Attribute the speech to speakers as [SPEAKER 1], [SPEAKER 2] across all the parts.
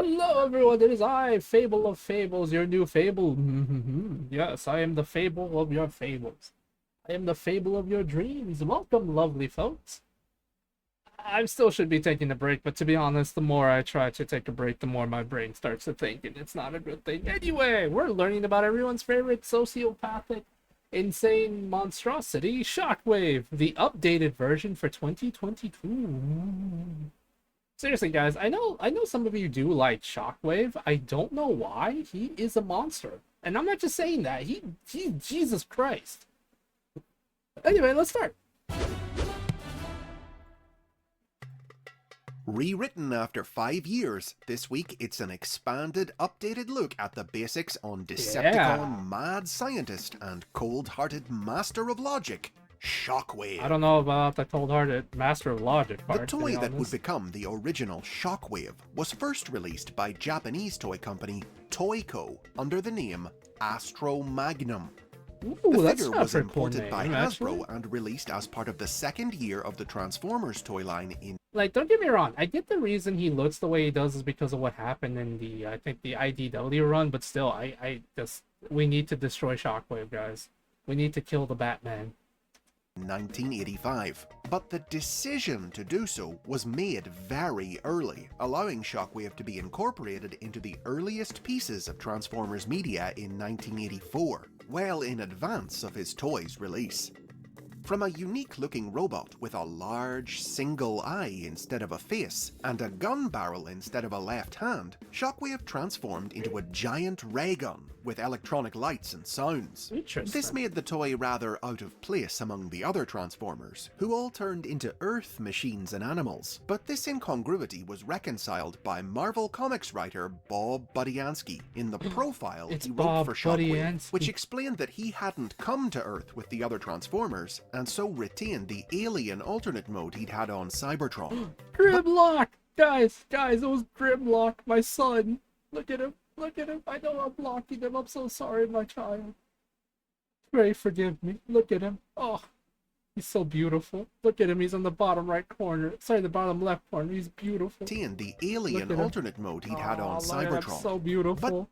[SPEAKER 1] Hello, everyone. It is I, Fable of Fables, your new Fable. Yes, I am the Fable of your fables. I am the Fable of your dreams. Welcome, lovely folks. I still should be taking a break, but to be honest, the more I try to take a break, the more my brain starts to think, and it's not a good thing. Anyway, we're learning about everyone's favorite sociopathic, insane monstrosity, Shockwave, the updated version for 2022. Seriously, guys, I know some of you do like Shockwave. I don't know why. He is a monster. And I'm not just saying that. He Jesus Christ. Anyway, let's start.
[SPEAKER 2] Rewritten after 5 years, this week it's an expanded, updated look at the basics on Decepticon mad scientist and cold-hearted master of logic, Shockwave.
[SPEAKER 1] I don't know about the cold-hearted master of logic part.
[SPEAKER 2] The toy that would become the original Shockwave was first released by Japanese toy company Toyco under the name Astro Magnum.
[SPEAKER 1] Ooh,
[SPEAKER 2] The figure was
[SPEAKER 1] cool
[SPEAKER 2] imported
[SPEAKER 1] name,
[SPEAKER 2] by
[SPEAKER 1] actually.
[SPEAKER 2] Hasbro and released as part of the second year of the Transformers toy line in
[SPEAKER 1] Like, don't get me wrong. I get the reason he looks the way he does is because of what happened in I think the IDW run, but still, we need to destroy Shockwave, guys. We need to kill the Batman.
[SPEAKER 2] 1985, but the decision to do so was made very early, allowing Shockwave to be incorporated into the earliest pieces of Transformers media in 1984, well in advance of his toy's release. From a unique-looking robot with a large single eye instead of a face, and a gun barrel instead of a left hand, Shockwave transformed into a giant ray gun with electronic lights and sounds. This made the toy rather out of place among the other Transformers, who all turned into Earth machines and animals, but this incongruity was reconciled by Marvel Comics writer Bob Budiansky in the profile he wrote for Shockwave, which explained that he hadn't come to Earth with the other Transformers, and so retained the alien alternate mode he'd had on Cybertron.
[SPEAKER 1] Grimlock! Guys, it was Grimlock, my son. Look at him. Look at him. I know I'm blocking him. I'm so sorry, my child. Pray forgive me. Look at him. Oh, he's so beautiful. Look at him. He's on the bottom right corner. Sorry, the bottom left corner. He's beautiful.
[SPEAKER 2] Retained the alien alternate mode he'd had on Cybertron.
[SPEAKER 1] So beautiful.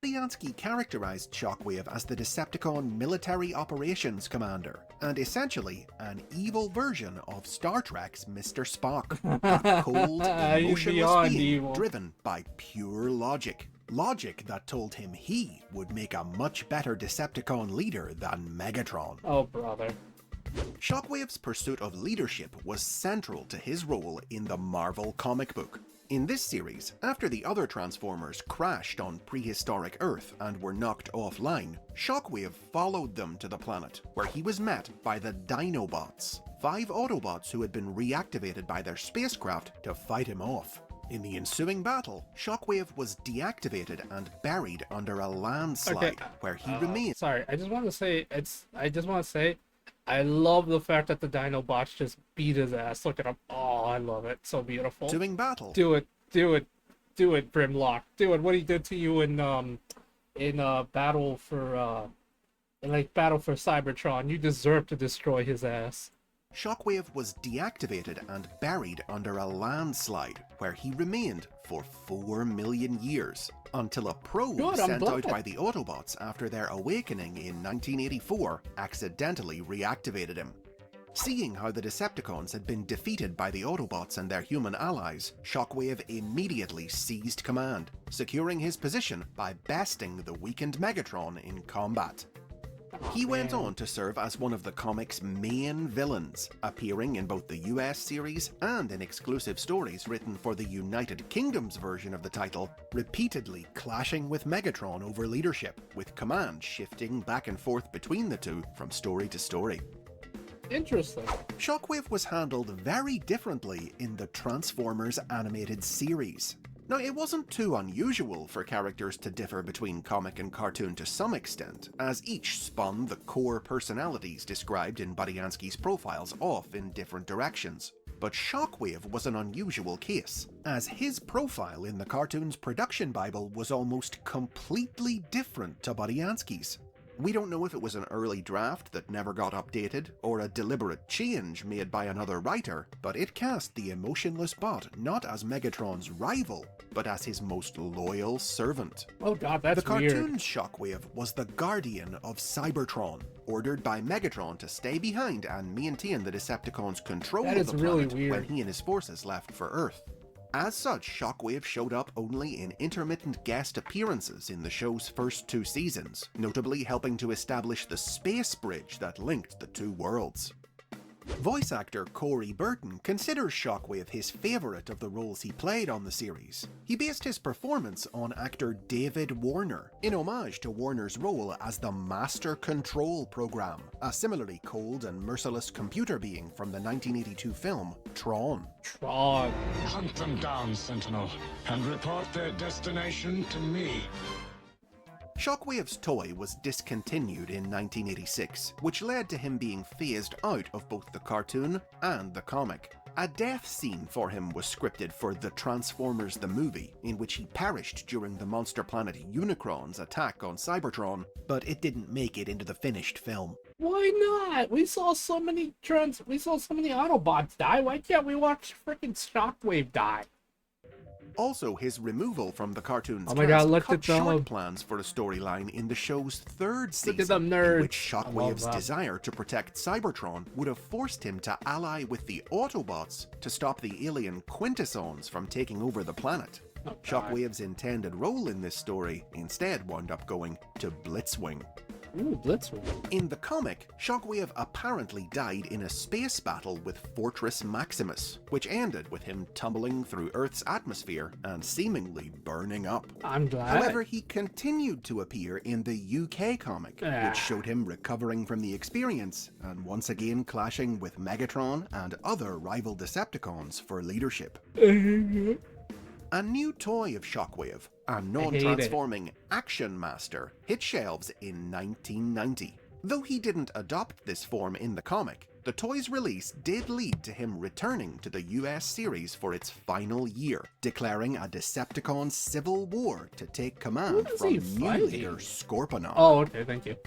[SPEAKER 2] Budiansky characterized Shockwave as the Decepticon Military Operations Commander, and essentially an evil version of Star Trek's Mr. Spock, a cold, emotionless being driven by pure logic. Logic that told him he would make a much better Decepticon leader than Megatron.
[SPEAKER 1] Oh, brother.
[SPEAKER 2] Shockwave's pursuit of leadership was central to his role in the Marvel comic book. In this series, after the other Transformers crashed on prehistoric Earth and were knocked offline, Shockwave followed them to the planet, where he was met by the Dinobots, 5 Autobots who had been reactivated by their spacecraft to fight him off. In the ensuing battle, Shockwave was deactivated and buried under a landslide, where he remained.
[SPEAKER 1] Sorry, I just want to say, I love the fact that the Dinobots just beat his ass. Look at him. Oh, I love it. So beautiful.
[SPEAKER 2] Ensuing battle.
[SPEAKER 1] Do it, Grimlock. Do it. What he did to you in Battle for Cybertron. You deserve to destroy his ass.
[SPEAKER 2] Shockwave was deactivated and buried under a landslide, where he remained for 4 million years, until a probe sent out by the Autobots after their awakening in 1984 accidentally reactivated him. Seeing how the Decepticons had been defeated by the Autobots and their human allies, Shockwave immediately seized command, securing his position by besting the weakened Megatron in combat. He went on to serve as one of the comic's main villains, appearing in both the US series and in exclusive stories written for the United Kingdom's version of the title, repeatedly clashing with Megatron over leadership, with command shifting back and forth between the two from story to story.
[SPEAKER 1] Interesting.
[SPEAKER 2] Shockwave was handled very differently in the Transformers animated series. Now, it wasn't too unusual for characters to differ between comic and cartoon to some extent, as each spun the core personalities described in Budiansky's profiles off in different directions. But Shockwave was an unusual case, as his profile in the cartoon's production bible was almost completely different to Budiansky's. We don't know if it was an early draft that never got updated, or a deliberate change made by another writer, but it cast the emotionless bot not as Megatron's rival, but as his most loyal servant.
[SPEAKER 1] Oh god, that's
[SPEAKER 2] The
[SPEAKER 1] weird.
[SPEAKER 2] cartoon's Shockwave was the guardian of Cybertron, ordered by Megatron to stay behind and maintain the Decepticons' control
[SPEAKER 1] That
[SPEAKER 2] of
[SPEAKER 1] is
[SPEAKER 2] the
[SPEAKER 1] really
[SPEAKER 2] planet
[SPEAKER 1] weird.
[SPEAKER 2] when he and his forces left for Earth. As such, Shockwave showed up only in intermittent guest appearances in the show's first 2 seasons, notably helping to establish the space bridge that linked the 2 worlds. Voice actor Corey Burton considers Shockwave his favourite of the roles he played on the series. He based his performance on actor David Warner, in homage to Warner's role as the Master Control Program, a similarly cold and merciless computer being from the 1982 film Tron.
[SPEAKER 1] Tron.
[SPEAKER 3] Hunt them down, Sentinel, and report their destination to me.
[SPEAKER 2] Shockwave's toy was discontinued in 1986, which led to him being phased out of both the cartoon and the comic. A death scene for him was scripted for The Transformers the movie, in which he perished during the monster planet Unicron's attack on Cybertron, but it didn't make it into the finished film.
[SPEAKER 1] Why not? We saw so many Autobots die. Why can't we watch freaking Shockwave die?
[SPEAKER 2] Also, his removal from the cartoon's
[SPEAKER 1] Oh my god,
[SPEAKER 2] cast
[SPEAKER 1] look
[SPEAKER 2] cut
[SPEAKER 1] at them.
[SPEAKER 2] short plans for a storyline in the show's 3rd season,
[SPEAKER 1] Look at them
[SPEAKER 2] in
[SPEAKER 1] nerds.
[SPEAKER 2] which
[SPEAKER 1] I love
[SPEAKER 2] Shockwave's
[SPEAKER 1] that.
[SPEAKER 2] desire to protect Cybertron would have forced him to ally with the Autobots to stop the alien Quintessons from taking over the planet.
[SPEAKER 1] Oh, God.
[SPEAKER 2] Shockwave's intended role in this story instead wound up going to Blitzwing.
[SPEAKER 1] Ooh, Blitzwing.
[SPEAKER 2] In the comic, Shockwave apparently died in a space battle with Fortress Maximus, which ended with him tumbling through Earth's atmosphere and seemingly burning up.
[SPEAKER 1] I'm glad.
[SPEAKER 2] However, he continued to appear in the UK comic,
[SPEAKER 1] Ah.
[SPEAKER 2] which showed him recovering from the experience and once again clashing with Megatron and other rival Decepticons for leadership. A new toy of Shockwave, a non-transforming Action Master, hit shelves in 1990. Though he didn't adopt this form in the comic, the toy's release did lead to him returning to the US series for its final year, declaring a Decepticon civil war to take command
[SPEAKER 1] Who is
[SPEAKER 2] from
[SPEAKER 1] he
[SPEAKER 2] new
[SPEAKER 1] fighting?
[SPEAKER 2] leader Scorponok.
[SPEAKER 1] Oh, okay, thank you.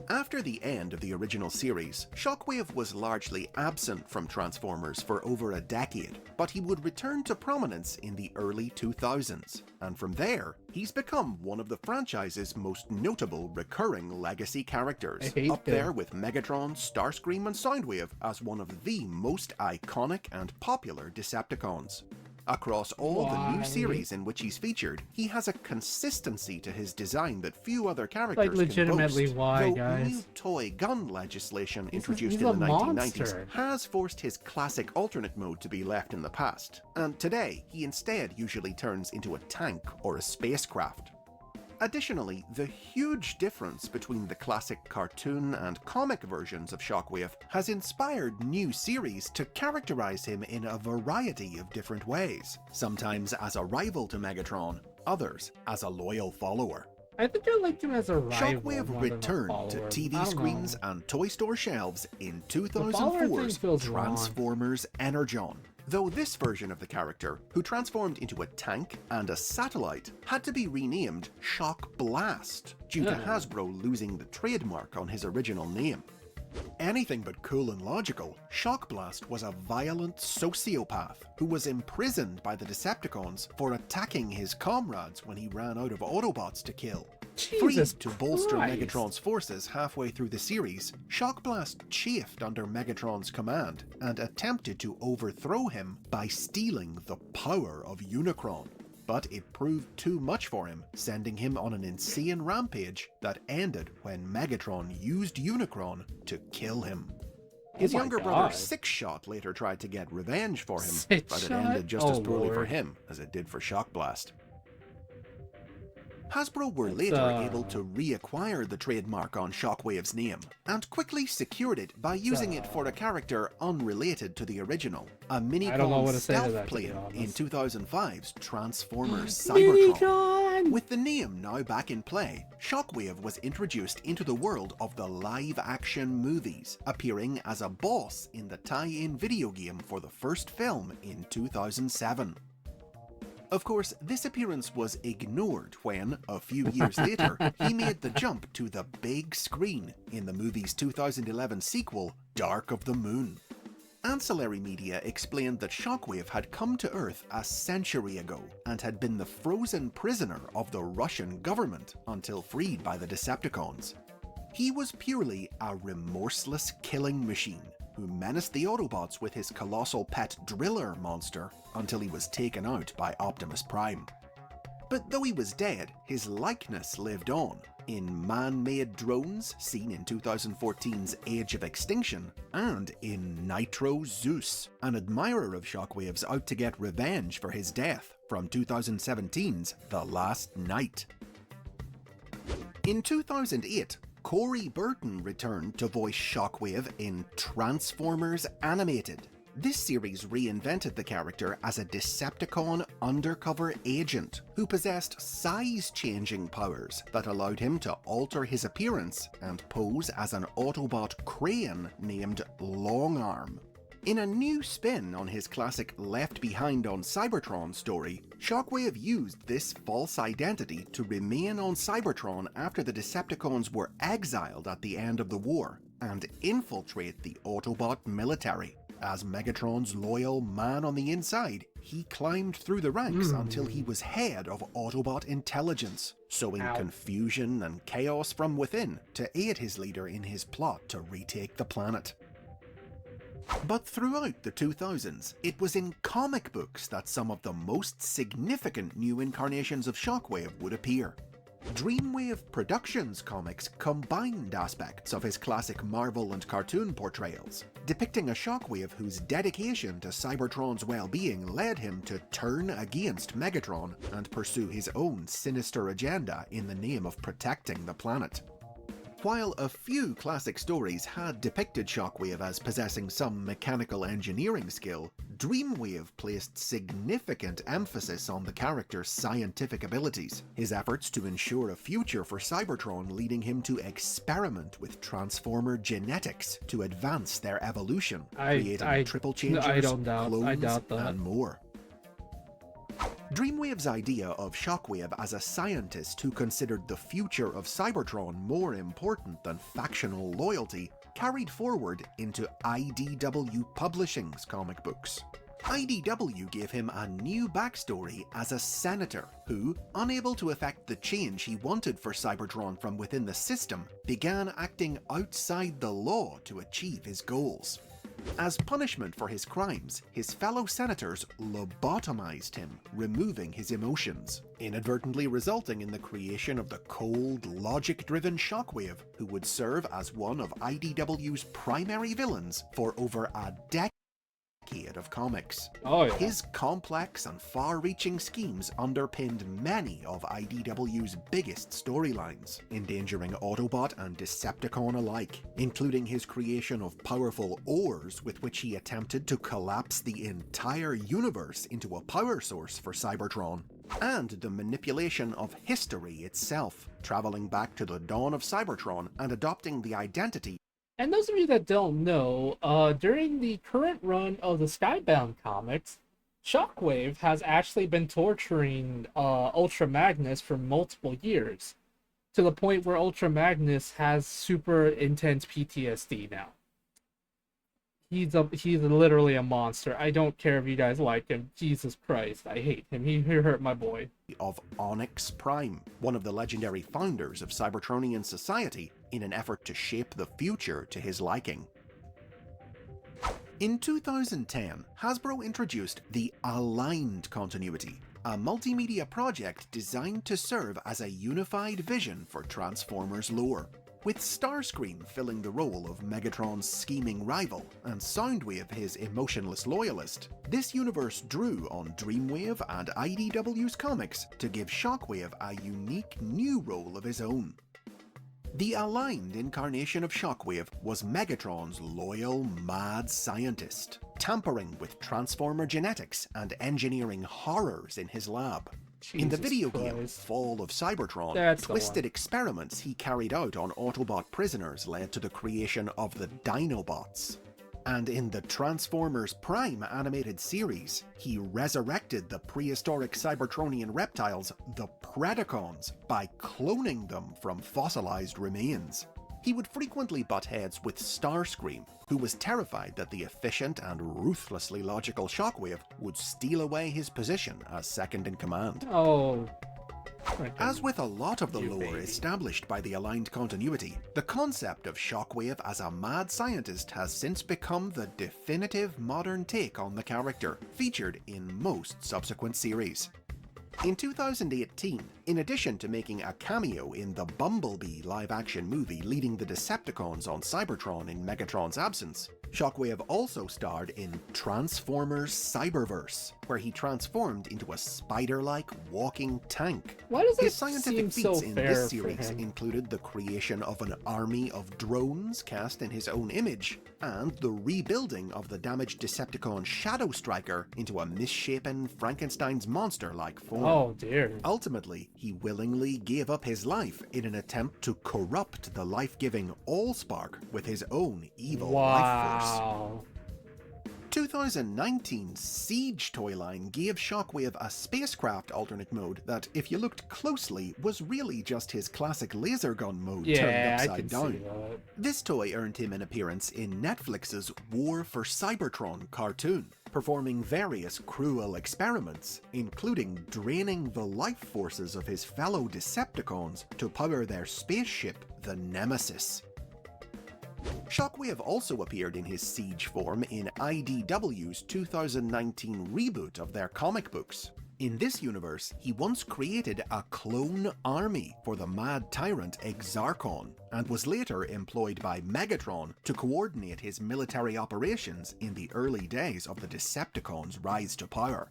[SPEAKER 2] After the end of the original series, Shockwave was largely absent from Transformers for over a decade, but he would return to prominence in the early 2000s, and from there, he's become one of the franchise's most notable recurring legacy characters,
[SPEAKER 1] I hate
[SPEAKER 2] up
[SPEAKER 1] him.
[SPEAKER 2] there with Megatron, Starscream and Soundwave as one of the most iconic and popular Decepticons. Across all the
[SPEAKER 1] Why?
[SPEAKER 2] new series in which he's featured, he has a consistency to his design that few other characters
[SPEAKER 1] Like, legitimately,
[SPEAKER 2] can boast.
[SPEAKER 1] why,
[SPEAKER 2] Though
[SPEAKER 1] guys?
[SPEAKER 2] new toy gun legislation introduced
[SPEAKER 1] he's
[SPEAKER 2] in the
[SPEAKER 1] a
[SPEAKER 2] 1990s
[SPEAKER 1] monster.
[SPEAKER 2] has forced his classic alternate mode to be left in the past, and today he instead usually turns into a tank or a spacecraft. Additionally, the huge difference between the classic cartoon and comic versions of Shockwave has inspired new series to characterize him in a variety of different ways, sometimes as a rival to Megatron, others as a loyal follower.
[SPEAKER 1] I think I liked him as a rival.
[SPEAKER 2] Shockwave
[SPEAKER 1] more than a
[SPEAKER 2] returned to
[SPEAKER 1] follower. I
[SPEAKER 2] TV
[SPEAKER 1] don't
[SPEAKER 2] screens
[SPEAKER 1] know.
[SPEAKER 2] and toy store shelves in
[SPEAKER 1] follower thing
[SPEAKER 2] 2004's
[SPEAKER 1] feels wrong.
[SPEAKER 2] Transformers Energon. Though this version of the character, who transformed into a tank and a satellite, had to be renamed Shock Blast due to
[SPEAKER 1] Yeah.
[SPEAKER 2] Hasbro losing the trademark on his original name. Anything but cool and logical, Shock Blast was a violent sociopath who was imprisoned by the Decepticons for attacking his comrades when he ran out of Autobots to kill.
[SPEAKER 1] Jesus
[SPEAKER 2] Freed to bolster
[SPEAKER 1] Christ.
[SPEAKER 2] Megatron's forces halfway through the series, Shock Blast chafed under Megatron's command and attempted to overthrow him by stealing the power of Unicron. But it proved too much for him, sending him on an insane rampage that ended when Megatron used Unicron to kill him. His
[SPEAKER 1] Oh my
[SPEAKER 2] younger brother
[SPEAKER 1] God.
[SPEAKER 2] Six-Shot later tried to get revenge for him, but it
[SPEAKER 1] Six-Shot?
[SPEAKER 2] ended just
[SPEAKER 1] Oh,
[SPEAKER 2] as poorly for
[SPEAKER 1] Lord.
[SPEAKER 2] him as it did for Shock Blast. Hasbro were
[SPEAKER 1] It's,
[SPEAKER 2] later able to reacquire the trademark on Shockwave's name, and quickly secured it by using it for a character unrelated to the original, a
[SPEAKER 1] I don't know
[SPEAKER 2] Minicon
[SPEAKER 1] what to say to
[SPEAKER 2] stealth
[SPEAKER 1] that, to be
[SPEAKER 2] plane in
[SPEAKER 1] honest.
[SPEAKER 2] 2005's Transformers Cybertron.
[SPEAKER 1] Minicon!
[SPEAKER 2] With the name now back in play, Shockwave was introduced into the world of the live-action movies, appearing as a boss in the tie-in video game for the first film in 2007. Of course, this appearance was ignored when, a few years later, he made the jump to the big screen in the movie's 2011 sequel, Dark of the Moon. Ancillary media explained that Shockwave had come to Earth a century ago and had been the frozen prisoner of the Russian government until freed by the Decepticons. He was purely a remorseless killing machine who menaced the Autobots with his colossal pet Driller monster until he was taken out by Optimus Prime. But though he was dead, his likeness lived on in man-made drones seen in 2014's Age of Extinction and in Nitro Zeus, an admirer of Shockwave's out to get revenge for his death from 2017's The Last Night. In 2008, Corey Burton returned to voice Shockwave in Transformers Animated. This series reinvented the character as a Decepticon undercover agent who possessed size-changing powers that allowed him to alter his appearance and pose as an Autobot crane named Longarm. In a new spin on his classic Left Behind on Cybertron story, Shockwave used this false identity to remain on Cybertron after the Decepticons were exiled at the end of the war and infiltrate the Autobot military. As Megatron's loyal man on the inside, he climbed through the ranks until he was head of Autobot intelligence, sowing confusion and chaos from within to aid his leader in his plot to retake the planet. But throughout the 2000s, it was in comic books that some of the most significant new incarnations of Shockwave would appear. Dreamwave Productions comics combined aspects of his classic Marvel and cartoon portrayals, depicting a Shockwave whose dedication to Cybertron's well-being led him to turn against Megatron and pursue his own sinister agenda in the name of protecting the planet. While a few classic stories had depicted Shockwave as possessing some mechanical engineering skill, Dreamwave placed significant emphasis on the character's scientific abilities, his efforts to ensure a future for Cybertron leading him to experiment with Transformer genetics to advance their evolution, creating triple changers, clones, and more. Dreamwave's idea of Shockwave as a scientist who considered the future of Cybertron more important than factional loyalty carried forward into IDW Publishing's comic books. IDW gave him a new backstory as a senator who, unable to effect the change he wanted for Cybertron from within the system, began acting outside the law to achieve his goals. As punishment for his crimes, his fellow senators lobotomized him, removing his emotions, inadvertently resulting in the creation of the cold, logic-driven Shockwave, who would serve as one of IDW's primary villains for over a decade of comics. His complex and far-reaching schemes underpinned many of IDW's biggest storylines, endangering Autobot and Decepticon alike, including his creation of powerful ores with which he attempted to collapse the entire universe into a power source for Cybertron, and the manipulation of history itself, traveling back to the dawn of Cybertron and adopting the identity.
[SPEAKER 1] And those of you that don't know, during the current run of the Skybound comics, Shockwave has actually been torturing Ultra Magnus for multiple years, to the point where Ultra Magnus has super intense PTSD now. He's literally a monster. I don't care if you guys like him. Jesus Christ, I hate him. He hurt my boy.
[SPEAKER 2] Of Onyx Prime, one of the legendary founders of Cybertronian society, in an effort to shape the future to his liking. In 2010, Hasbro introduced the Aligned Continuity, a multimedia project designed to serve as a unified vision for Transformers lore, with Starscream filling the role of Megatron's scheming rival and Soundwave his emotionless loyalist. This universe drew on Dreamwave and IDW's comics to give Shockwave a unique new role of his own. The aligned incarnation of Shockwave was Megatron's loyal, mad scientist, tampering with Transformer genetics and engineering horrors in his lab. In the video game Fall of Cybertron, twisted experiments he carried out on Autobot prisoners led to the creation of the Dinobots. And in the Transformers Prime animated series, he resurrected the prehistoric Cybertronian reptiles, the Predacons, by cloning them from fossilized remains. He would frequently butt heads with Starscream, who was terrified that the efficient and ruthlessly logical Shockwave would steal away his position as second in command.
[SPEAKER 1] Oh.
[SPEAKER 2] As with a lot of the
[SPEAKER 1] You
[SPEAKER 2] lore
[SPEAKER 1] baby.
[SPEAKER 2] established by the aligned continuity, the concept of Shockwave as a mad scientist has since become the definitive modern take on the character, featured in most subsequent series. In 2018, in addition to making a cameo in the Bumblebee live-action movie leading the Decepticons on Cybertron in Megatron's absence, Shockwave also starred in Transformers Cyberverse, where he transformed into a spider-like walking tank.
[SPEAKER 1] Why does
[SPEAKER 2] His
[SPEAKER 1] it
[SPEAKER 2] scientific
[SPEAKER 1] seem
[SPEAKER 2] feats
[SPEAKER 1] so
[SPEAKER 2] in
[SPEAKER 1] fair
[SPEAKER 2] this
[SPEAKER 1] for
[SPEAKER 2] series
[SPEAKER 1] him?
[SPEAKER 2] included the creation of an army of drones cast in his own image, and the rebuilding of the damaged Decepticon Shadow Striker into a misshapen Frankenstein's monster-like form.
[SPEAKER 1] Oh dear.
[SPEAKER 2] Ultimately, he willingly gave up his life in an attempt to corrupt the life-giving Allspark with his own evil life force.
[SPEAKER 1] Wow.
[SPEAKER 2] 2019's Siege toy line gave Shockwave a spacecraft alternate mode that, if you looked closely, was really just his classic laser gun mode
[SPEAKER 1] Yeah,
[SPEAKER 2] turned
[SPEAKER 1] I
[SPEAKER 2] upside
[SPEAKER 1] can
[SPEAKER 2] down.
[SPEAKER 1] see that.
[SPEAKER 2] This toy earned him an appearance in Netflix's War for Cybertron cartoon, performing various cruel experiments, including draining the life forces of his fellow Decepticons to power their spaceship, the Nemesis. Shockwave also appeared in his Siege form in IDW's 2019 reboot of their comic books. In this universe, he once created a clone army for the mad tyrant Exarchon, and was later employed by Megatron to coordinate his military operations in the early days of the Decepticons' rise to power.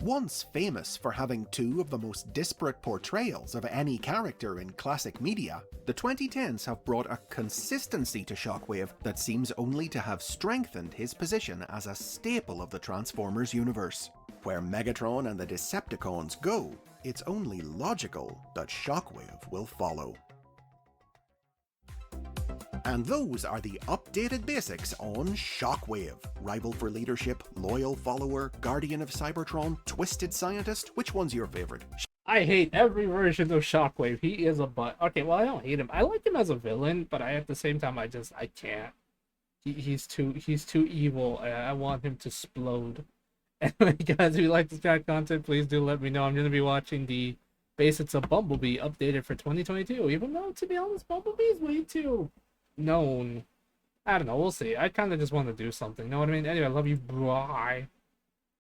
[SPEAKER 2] Once famous for having two of the most disparate portrayals of any character in classic media, the 2010s have brought a consistency to Shockwave that seems only to have strengthened his position as a staple of the Transformers universe. Where Megatron and the Decepticons go, it's only logical that Shockwave will follow. And those are the updated basics on Shockwave. Rival for leadership, loyal follower, guardian of Cybertron, twisted scientist, which one's your favorite?
[SPEAKER 1] I hate every version of Shockwave. He is a butt. Okay, well I don't hate him. I like him as a villain, but at the same time I can't. He's too evil. I want him to explode. Anyway, guys, if you like this kind of content, please do let me know. I'm gonna be watching the basics of Bumblebee updated for 2022. Even though, to be honest, Bumblebee is way too known. I don't know, we'll see. I kind of just want to do something, you know what I mean? Anyway, I love you, bye.